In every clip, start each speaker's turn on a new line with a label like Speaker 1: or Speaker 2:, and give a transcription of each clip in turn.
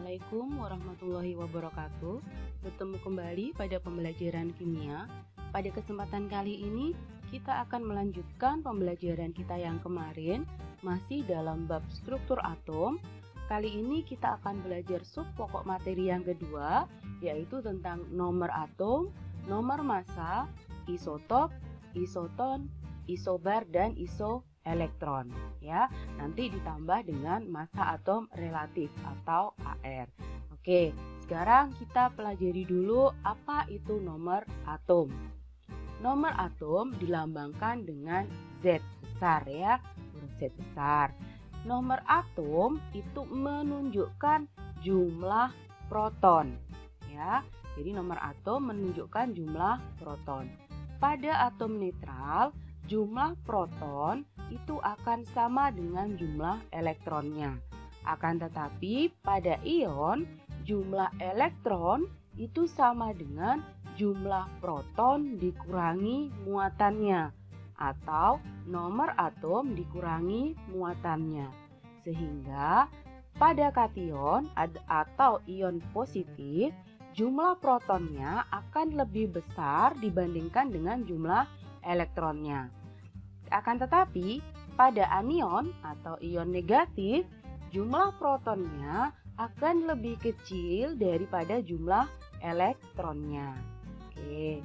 Speaker 1: Assalamualaikum warahmatullahi wabarakatuh. Bertemu kembali pada pembelajaran kimia. Pada kesempatan kali ini kita akan melanjutkan pembelajaran kita yang kemarin, masih dalam bab struktur atom. Kali ini kita akan belajar sub pokok materi yang kedua, yaitu tentang nomor atom, nomor massa, isotop, isoton, isobar, dan isoelektron. Ya, nanti ditambah dengan massa atom relatif atau AR. Oke, sekarang kita pelajari dulu apa itu nomor atom. Nomor atom dilambangkan dengan Z besar ya, huruf Z besar. Nomor atom itu menunjukkan jumlah proton ya. Jadi nomor atom menunjukkan jumlah proton. Pada atom netral, jumlah proton itu akan sama dengan jumlah elektronnya. Akan tetapi pada ion, jumlah elektron itu sama dengan jumlah proton dikurangi muatannya, atau nomor atom dikurangi muatannya. Sehingga pada kation atau ion positif, jumlah protonnya akan lebih besar dibandingkan dengan jumlah elektronnya. Akan tetapi pada anion atau ion negatif, jumlah protonnya akan lebih kecil daripada jumlah elektronnya. Oke,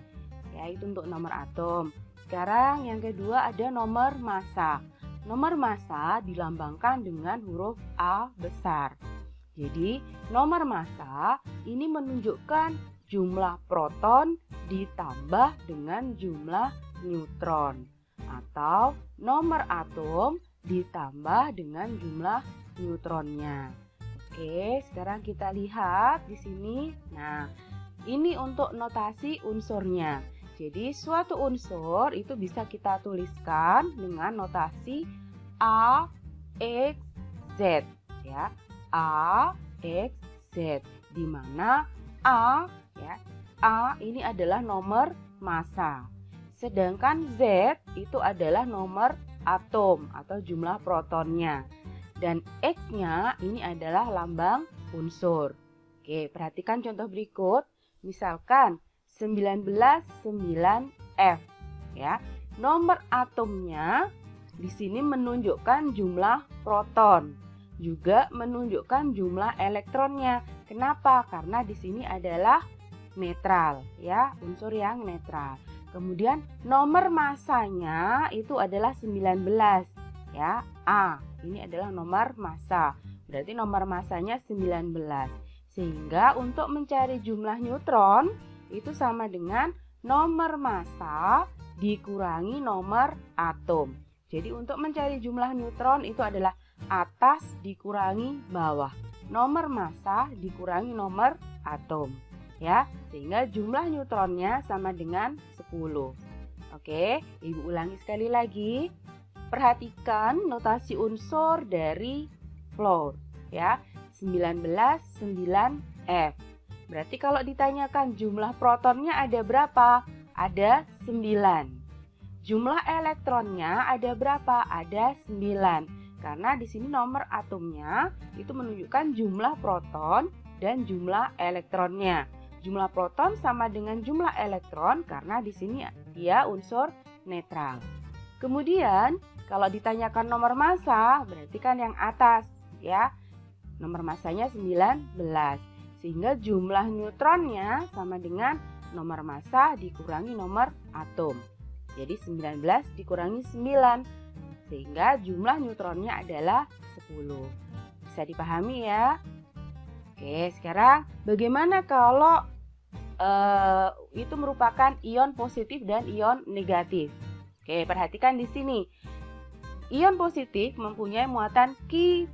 Speaker 1: ya itu untuk nomor atom. Sekarang yang kedua ada nomor massa. Nomor massa dilambangkan dengan huruf A besar. Jadi nomor massa ini menunjukkan jumlah proton ditambah dengan jumlah neutron, atau nomor atom ditambah dengan jumlah neutronnya. Oke, sekarang kita lihat di sini. Nah, ini untuk notasi unsurnya. Jadi suatu unsur itu bisa kita tuliskan dengan notasi A, X, Z ya. A, X, Z, di mana A ya, A ini adalah nomor massa. Sedangkan Z itu adalah nomor atom atau jumlah protonnya. Dan X-nya ini adalah lambang unsur. Oke, perhatikan contoh berikut. Misalkan 19,9F ya. Nomor atomnya di sini menunjukkan jumlah proton, juga menunjukkan jumlah elektronnya. Kenapa? Karena di sini adalah netral ya, unsur yang netral. Kemudian nomor massanya itu adalah 19 ya. A, ini adalah nomor massa. Berarti nomor massanya 19. Sehingga untuk mencari jumlah neutron itu sama dengan nomor massa dikurangi nomor atom. Jadi untuk mencari jumlah neutron itu adalah atas dikurangi bawah. Nomor massa dikurangi nomor atom. Ya, sehingga jumlah neutronnya sama dengan 10. Oke, Ibu ulangi sekali lagi. Perhatikan notasi unsur dari fluor ya. 19,9F. Berarti kalau ditanyakan jumlah protonnya ada berapa? Ada 9. Jumlah elektronnya ada berapa? Ada 9. Karena di sini nomor atomnya itu menunjukkan jumlah proton dan jumlah elektronnya. Jumlah proton sama dengan jumlah elektron karena di sini dia unsur netral. Kemudian kalau ditanyakan nomor massa berarti kan yang atas ya. Nomor massanya 19. Sehingga jumlah neutronnya sama dengan nomor massa dikurangi nomor atom. Jadi 19 dikurangi 9. Sehingga jumlah neutronnya adalah 10. Bisa dipahami ya? Oke, sekarang bagaimana kalau itu merupakan ion positif dan ion negatif? Oke, perhatikan di sini. Ion positif mempunyai muatan Ki+.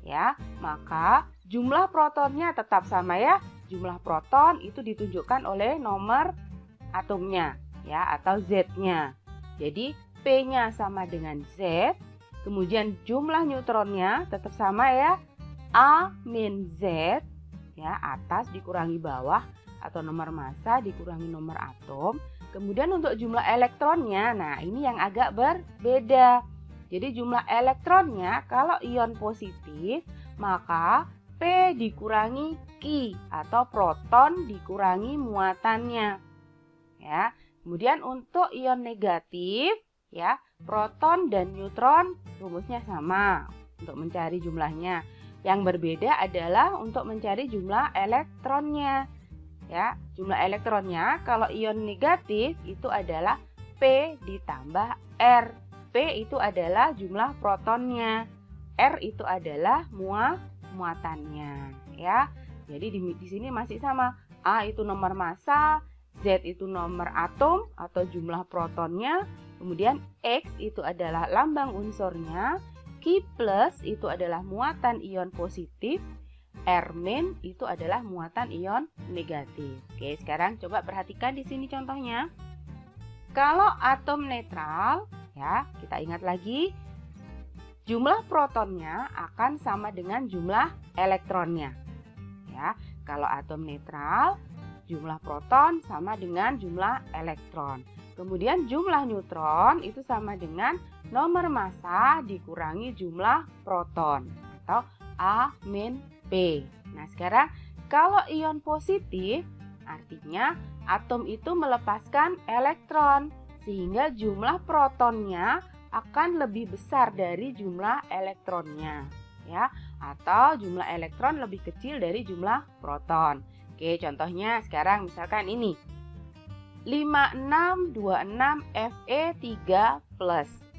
Speaker 1: Ya, maka jumlah protonnya tetap sama ya. Jumlah proton itu ditunjukkan oleh nomor atomnya ya, atau Z-nya. Jadi P-nya sama dengan Z. Kemudian jumlah neutronnya tetap sama ya. A-Z ya, atas dikurangi bawah atau nomor massa dikurangi nomor atom. Kemudian untuk jumlah elektronnya, nah ini yang agak berbeda. Jadi jumlah elektronnya kalau ion positif maka P dikurangi Q atau proton dikurangi muatannya. Ya. Kemudian untuk ion negatif, ya, proton dan neutron rumusnya sama untuk mencari jumlahnya. Yang berbeda adalah untuk mencari jumlah elektronnya. Ya, jumlah elektronnya kalau ion negatif itu adalah P ditambah R. P itu adalah jumlah protonnya. R itu adalah muatannya, ya. Jadi di sini masih sama. A itu nomor massa, Z itu nomor atom atau jumlah protonnya, kemudian X itu adalah lambang unsurnya, Q plus itu adalah muatan ion positif, R min itu adalah muatan ion negatif. Oke, sekarang coba perhatikan di sini contohnya. Kalau atom netral, ya, kita ingat lagi, jumlah protonnya akan sama dengan jumlah elektronnya. Ya, kalau atom netral, jumlah proton sama dengan jumlah elektron. Kemudian jumlah neutron itu sama dengan nomor massa dikurangi jumlah proton atau A min P. Nah, sekarang kalau ion positif artinya atom itu melepaskan elektron sehingga jumlah protonnya akan lebih besar dari jumlah elektronnya, ya, atau jumlah elektron lebih kecil dari jumlah proton. Oke, contohnya sekarang misalkan ini 5626 Fe3+.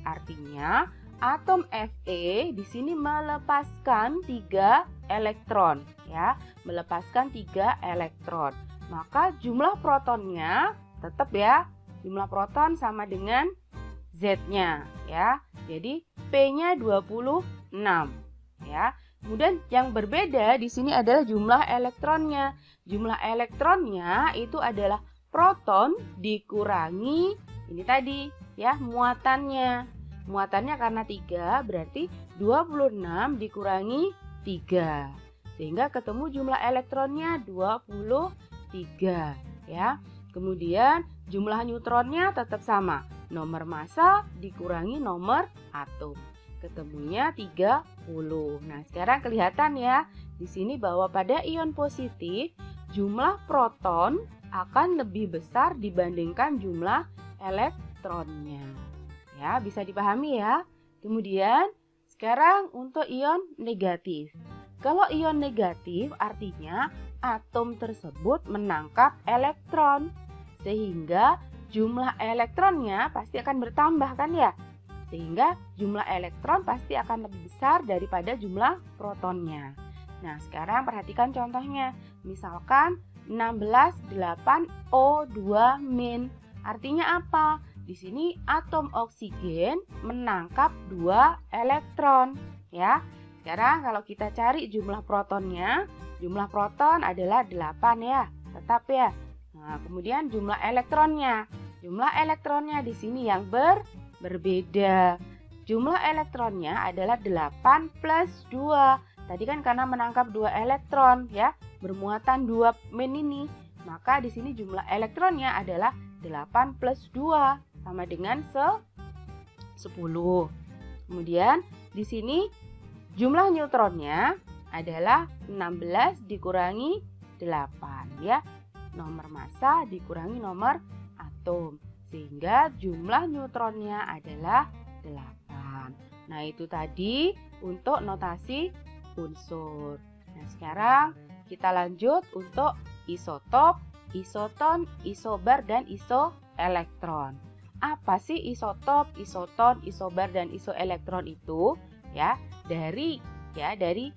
Speaker 1: Artinya atom Fe di sini melepaskan 3 elektron, ya, melepaskan 3 elektron. Maka jumlah protonnya tetap, ya, jumlah proton sama dengan Z-nya, ya. Jadi P-nya 26, ya. Kemudian yang berbeda di sini adalah jumlah elektronnya. Jumlah elektronnya itu adalah proton dikurangi ini tadi, ya, muatannya. Muatannya karena 3 berarti 26 dikurangi 3. Sehingga ketemu jumlah elektronnya 23, ya. Kemudian jumlah neutronnya tetap sama. Nomor massa dikurangi nomor atom. Ketemunya 30. Nah, sekarang kelihatan ya di sini bahwa pada ion positif jumlah proton akan lebih besar dibandingkan jumlah elektronnya. Ya, bisa dipahami ya. Kemudian sekarang untuk ion negatif. Kalau ion negatif artinya atom tersebut menangkap elektron sehingga jumlah elektronnya pasti akan bertambah, kan ya? Sehingga jumlah elektron pasti akan lebih besar daripada jumlah protonnya. Nah, sekarang perhatikan contohnya. Misalkan 16,8O2-. Artinya apa? Di sini atom oksigen menangkap 2 elektron, ya. Sekarang kalau kita cari jumlah protonnya, jumlah proton adalah 8, ya. Tetap, ya. Nah, kemudian jumlah elektronnya. Jumlah elektronnya di sini yang berbeda. Jumlah elektronnya adalah 8 plus 2. Tadi kan karena menangkap 2 elektron, ya, bermuatan 2 min ini. Maka di sini jumlah elektronnya adalah 8 plus 2 sama dengan 10. Kemudian di sini jumlah neutronnya adalah 16 dikurangi 8, ya. Nomor massa dikurangi nomor atom. Sehingga jumlah neutronnya adalah 8. Nah, itu tadi untuk notasi unsur. Nah, sekarang kita lanjut untuk isotop, isoton, isobar, dan isoelektron. Apa sih isotop, isoton, isobar, dan isoelektron itu? Ya, dari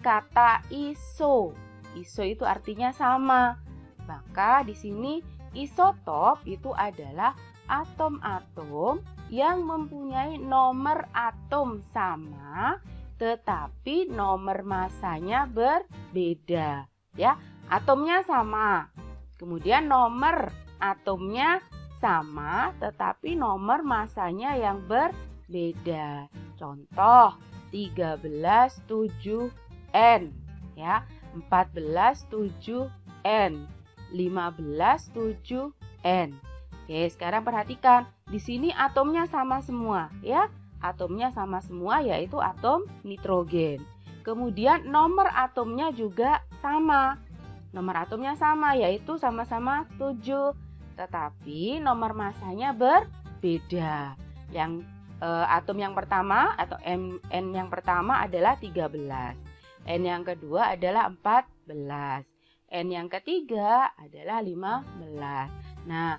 Speaker 1: kata iso. Iso itu artinya sama. Maka di sini isotop itu adalah atom-atom yang mempunyai nomor atom sama tetapi nomor massanya berbeda, ya. Atomnya sama. Kemudian nomor atomnya sama tetapi nomor massanya yang berbeda. Contoh 13,7N, ya. 14,7N, 15,7N. Oke, sekarang perhatikan. Di sini atomnya sama semua, ya. Atomnya sama semua, yaitu atom nitrogen. Kemudian nomor atomnya juga sama. Nomor atomnya sama, yaitu sama-sama 7. Tetapi nomor masanya berbeda. Yang atom yang pertama atau N yang pertama adalah 13. N yang kedua adalah 14. N yang ketiga adalah 15. Nah,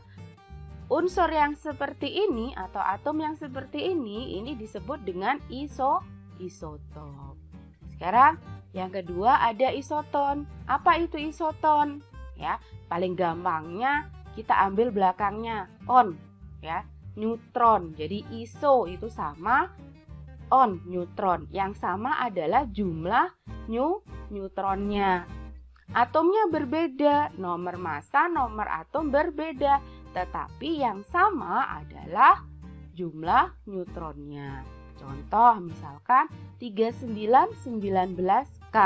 Speaker 1: unsur yang seperti ini atau atom yang seperti ini disebut dengan isotop. Sekarang yang kedua ada isoton. Apa itu isoton? Ya, paling gampangnya kita ambil belakangnya on, ya, neutron. Jadi iso itu sama, on neutron. Yang sama adalah jumlah neutronnya. Atomnya berbeda, nomor massa, nomor atom berbeda, tetapi yang sama adalah jumlah neutronnya. Contoh misalkan 3919K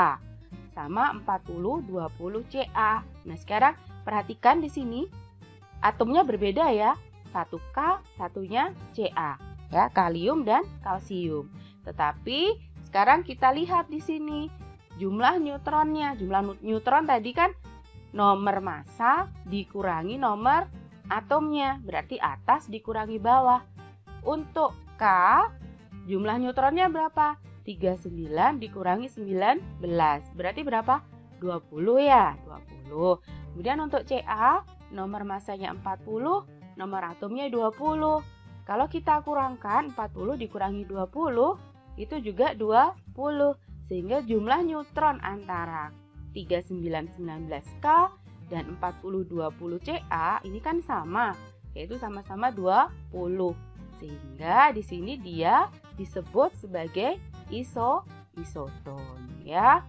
Speaker 1: sama 4020Ca. Nah, sekarang perhatikan di sini atomnya berbeda ya. 1K, satunya Ca, ya, kalium dan kalsium. Tetapi sekarang kita lihat di sini jumlah neutronnya. Jumlah neutron tadi kan nomor massa dikurangi nomor atomnya, berarti atas dikurangi bawah. Untuk K, jumlah neutronnya berapa? 39 dikurangi 19. Berarti berapa? 20 ya, 20. Kemudian untuk Ca, nomor massanya 40, nomor atomnya 20. Kalau kita kurangkan 40 dikurangi 20, itu juga 20. Sehingga jumlah neutron antara 3919K dan 4020Ca ini kan sama, yaitu sama-sama 20. Sehingga di sini dia disebut sebagai isoton, ya.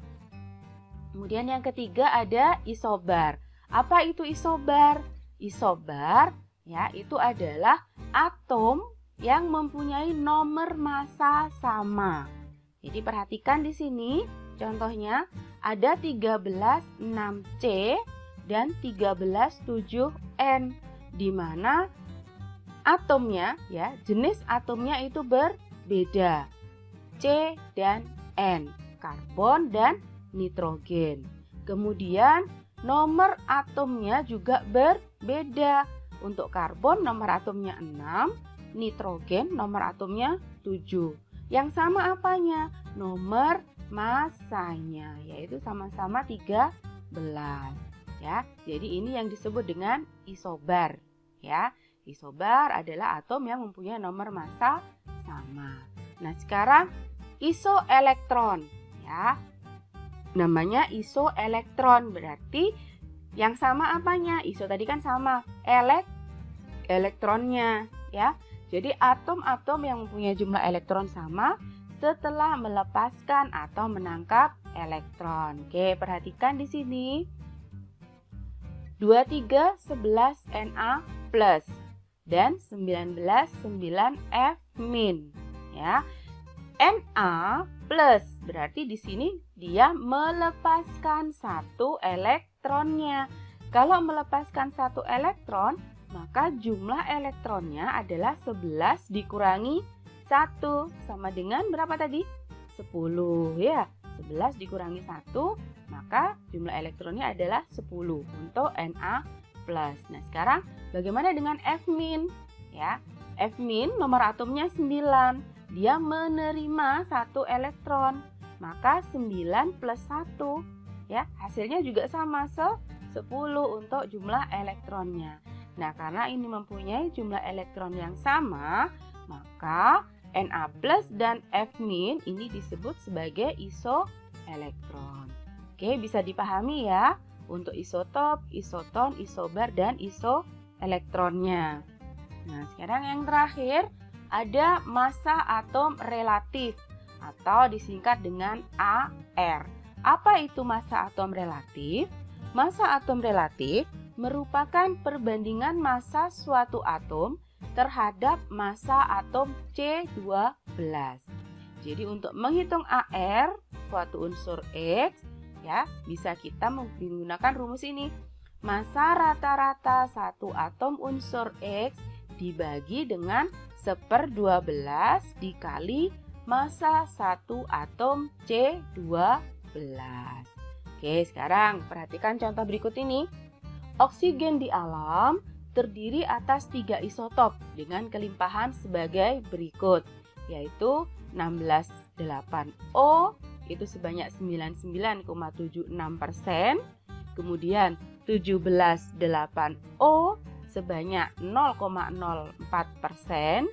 Speaker 1: Kemudian yang ketiga ada isobar. Apa itu isobar? Isobar, ya, itu adalah atom yang mempunyai nomor massa sama. Jadi perhatikan di sini contohnya ada 136C dan 137N, di mana atomnya, ya, jenis atomnya itu berbeda. C dan N, karbon dan nitrogen. Kemudian nomor atomnya juga berbeda. Untuk karbon nomor atomnya 6, nitrogen nomor atomnya 7. Yang sama apanya? Nomor massanya, yaitu sama-sama 13. Ya, jadi ini yang disebut dengan isobar, ya. Isobar adalah atom yang mempunyai nomor massa sama. Nah, sekarang isoelektron, ya. Namanya isoelektron, berarti yang sama apanya? Iso tadi kan sama, elektronnya, ya. Jadi atom-atom yang mempunyai jumlah elektron sama setelah melepaskan atau menangkap elektron. Oke, perhatikan di sini. 2311Na plus dan 199F-, ya. Na plus berarti di sini dia melepaskan satu elektronnya. Kalau melepaskan satu elektron, maka jumlah elektronnya adalah 11 dikurangi 1 sama dengan berapa tadi? 10, ya. 11 dikurangi 1, maka jumlah elektronnya adalah 10 untuk Na+. Nah, sekarang bagaimana dengan F-, ya? F- nomor atomnya 9. Dia menerima 1 elektron. Maka 9 plus 1, ya, hasilnya juga sama 10 untuk jumlah elektronnya. Nah, karena ini mempunyai jumlah elektron yang sama, maka Na+ dan F- ini disebut sebagai isoelektron. Oke, bisa dipahami ya untuk isotop, isoton, isobar, dan isoelektronnya. Nah, sekarang yang terakhir ada massa atom relatif atau disingkat dengan AR. Apa itu massa atom relatif? Massa atom relatif merupakan perbandingan massa suatu atom terhadap massa atom C12. Jadi untuk menghitung AR suatu unsur X, ya, bisa kita menggunakan rumus ini. Massa rata-rata satu atom unsur X dibagi dengan 1/12 dikali massa satu atom C12. Oke, sekarang perhatikan contoh berikut ini. Oksigen di alam terdiri atas 3 isotop dengan kelimpahan sebagai berikut, yaitu 16,8O itu sebanyak 99,76%, kemudian 17,8O sebanyak 0,04%,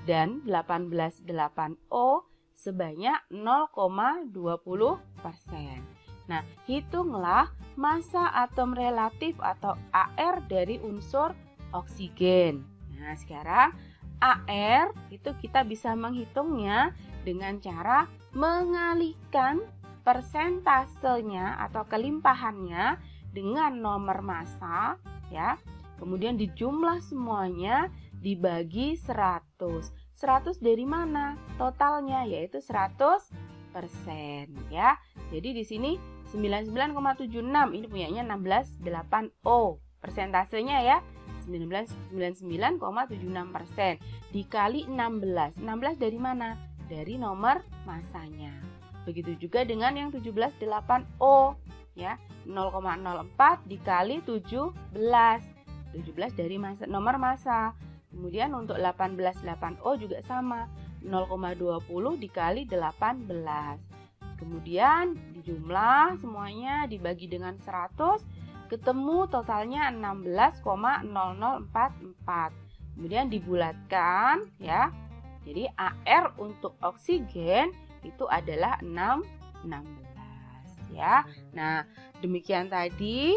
Speaker 1: dan 18,8O sebanyak 0,20%. Nah, hitunglah massa atom relatif atau AR dari unsur oksigen. Nah, sekarang AR itu kita bisa menghitungnya dengan cara mengalihkan persentasenya atau kelimpahannya dengan nomor massa ya. Kemudian dijumlah semuanya dibagi 100. 100 dari mana? Totalnya yaitu 100% ya. Jadi di sini 99,76 ini punyanya 16,8O. Persentasenya ya 99,76% dikali 16. 16 dari mana? Dari nomor massanya. Begitu juga dengan yang 17,8O ya. 0,04 dikali 17. 17 dari nomor massa. Kemudian untuk 18,8O juga sama. 0,20 dikali 18. Kemudian dijumlah semuanya dibagi dengan 100, ketemu totalnya 16,0044. Kemudian dibulatkan ya. Jadi AR untuk oksigen itu adalah 16 ya. Nah, demikian tadi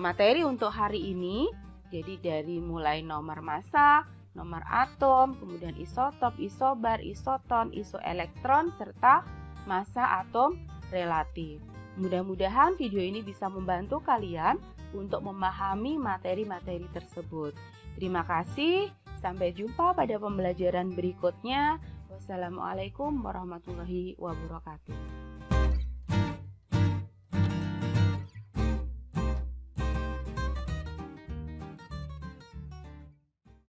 Speaker 1: materi untuk hari ini. Jadi dari mulai nomor massa, nomor atom, kemudian isotop, isobar, isoton, isoelektron, serta massa atom relatif. Mudah-mudahan video ini bisa membantu kalian untuk memahami materi-materi tersebut. Terima kasih, sampai jumpa pada pembelajaran berikutnya. Wassalamualaikum warahmatullahi wabarakatuh.